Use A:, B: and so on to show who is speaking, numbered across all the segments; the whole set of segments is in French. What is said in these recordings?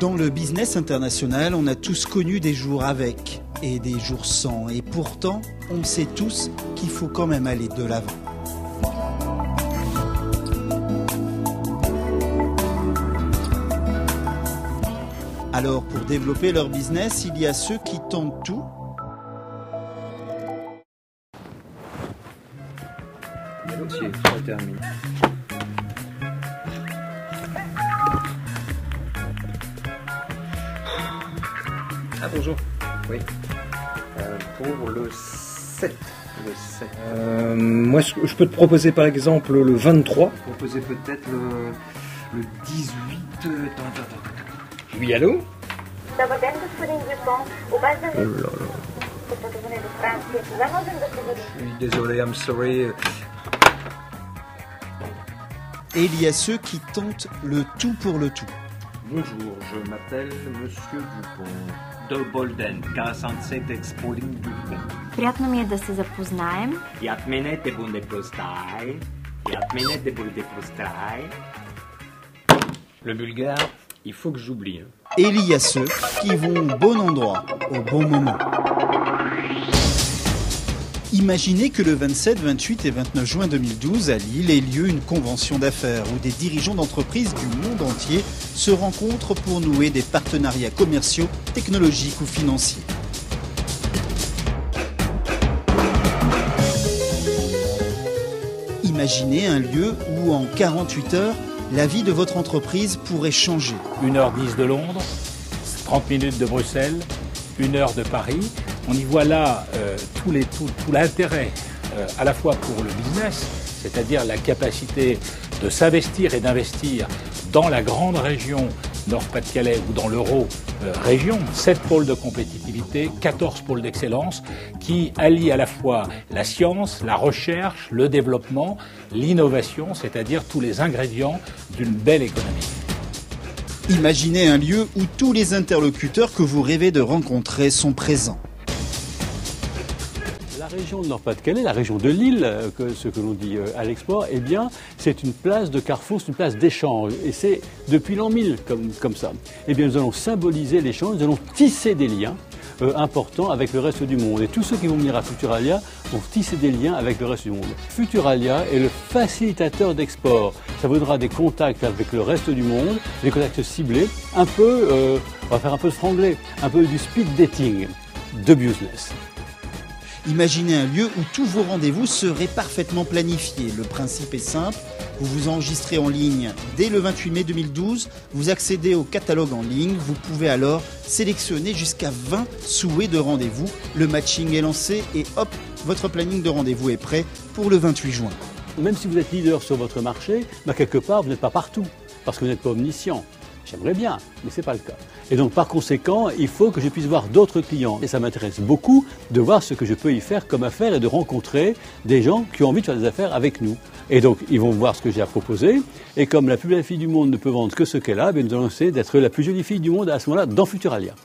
A: Dans le business international, on a tous connu des jours avec et des jours sans. Et pourtant, on sait tous qu'il faut quand même aller de l'avant. Alors, pour développer leur business, il y a ceux qui tentent tout.
B: Le dossier est terminé. Ah bonjour. Oui. Pour le 7.
C: Moi, je peux te proposer par exemple le 23.
B: Proposer peut-être le 18. Attends.
C: Oui, allô?
B: Oh là là. Je suis désolé, I'm sorry.
A: Et il y a ceux qui tentent le tout pour le tout.
D: Bonjour, je m'appelle Monsieur Dupont. Dolbolden, 47 Expoling Dupont.
E: Приятно ми е да се запознаем.
D: И от мене те буде простай. И от мене те буде простай.
C: Le bulgare, il faut que j'oublie.
A: Et il y a ceux qui vont au bon endroit, au bon moment. Imaginez que le 27, 28 et 29 juin 2012, à Lille, ait lieu une convention d'affaires où des dirigeants d'entreprises du monde entier se rencontrent pour nouer des partenariats commerciaux, technologiques ou financiers. Imaginez un lieu où en 48 heures, la vie de votre entreprise pourrait changer.
F: 1h10 de Londres, 30 minutes de Bruxelles, 1 heure de Paris. On y voit là tout l'intérêt à la fois pour le business, c'est-à-dire la capacité de s'investir et d'investir dans la grande région Nord-Pas-de-Calais ou dans l'euro-région, 7 pôles de compétitivité, 14 pôles d'excellence qui allient à la fois la science, la recherche, le développement, l'innovation, c'est-à-dire tous les ingrédients d'une belle économie.
A: Imaginez un lieu où tous les interlocuteurs que vous rêvez de rencontrer sont présents.
G: La région de Nord-Pas-de-Calais, la région de Lille, ce que l'on dit à l'export, eh bien, c'est une place de carrefour, c'est une place d'échange. Et c'est depuis l'an 1000 comme ça. Eh bien, nous allons symboliser l'échange, nous allons tisser des liens importants avec le reste du monde. Et tous ceux qui vont venir à Futuralia vont tisser des liens avec le reste du monde. Futuralia est le facilitateur d'export. Ça vous donnera des contacts avec le reste du monde, des contacts ciblés, un peu, on va faire un peu de franglais, un peu du speed dating de business.
A: Imaginez un lieu où tous vos rendez-vous seraient parfaitement planifiés. Le principe est simple, vous vous enregistrez en ligne dès le 28 mai 2012, vous accédez au catalogue en ligne, vous pouvez alors sélectionner jusqu'à 20 souhaits de rendez-vous. Le matching est lancé et hop, votre planning de rendez-vous est prêt pour le 28 juin.
G: Même si vous êtes leader sur votre marché, quelque part vous n'êtes pas partout, parce que vous n'êtes pas omniscient. J'aimerais bien, mais ce n'est pas le cas. Et donc par conséquent, il faut que je puisse voir d'autres clients. Et ça m'intéresse beaucoup de voir ce que je peux y faire comme affaire et de rencontrer des gens qui ont envie de faire des affaires avec nous. Et donc ils vont voir ce que j'ai à proposer. Et comme la plus belle fille du monde ne peut vendre que ce qu'elle a, nous allons essayer d'être la plus jolie fille du monde à ce moment-là dans Futuralia.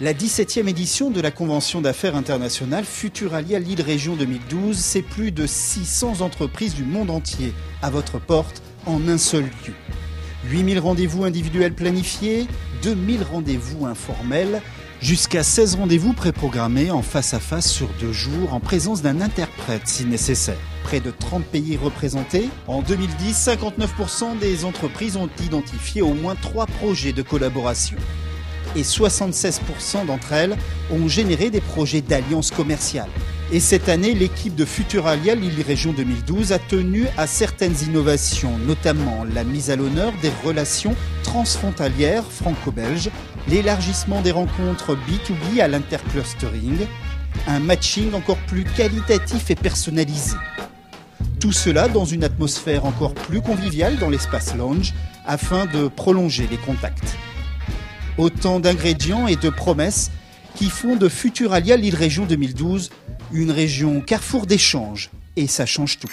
A: La 17e édition de la Convention d'affaires internationale Futuralia Lille Région 2012, c'est plus de 600 entreprises du monde entier à votre porte en un seul lieu. 8000 rendez-vous individuels planifiés, 2000 rendez-vous informels, jusqu'à 16 rendez-vous préprogrammés en face à face sur 2 jours en présence d'un interprète si nécessaire. Près de 30 pays représentés. En 2010, 59% des entreprises ont identifié au moins 3 projets de collaboration. Et 76% d'entre elles ont généré des projets d'alliance commerciale. Et cette année, l'équipe de Futuralia Lille Région 2012 a tenu à certaines innovations, notamment la mise à l'honneur des relations transfrontalières franco-belges, l'élargissement des rencontres B2B à l'interclustering, un matching encore plus qualitatif et personnalisé. Tout cela dans une atmosphère encore plus conviviale dans l'espace lounge afin de prolonger les contacts. Autant d'ingrédients et de promesses qui font de Futuralia Lille Région 2012 une région carrefour d'échanges. Et ça change tout.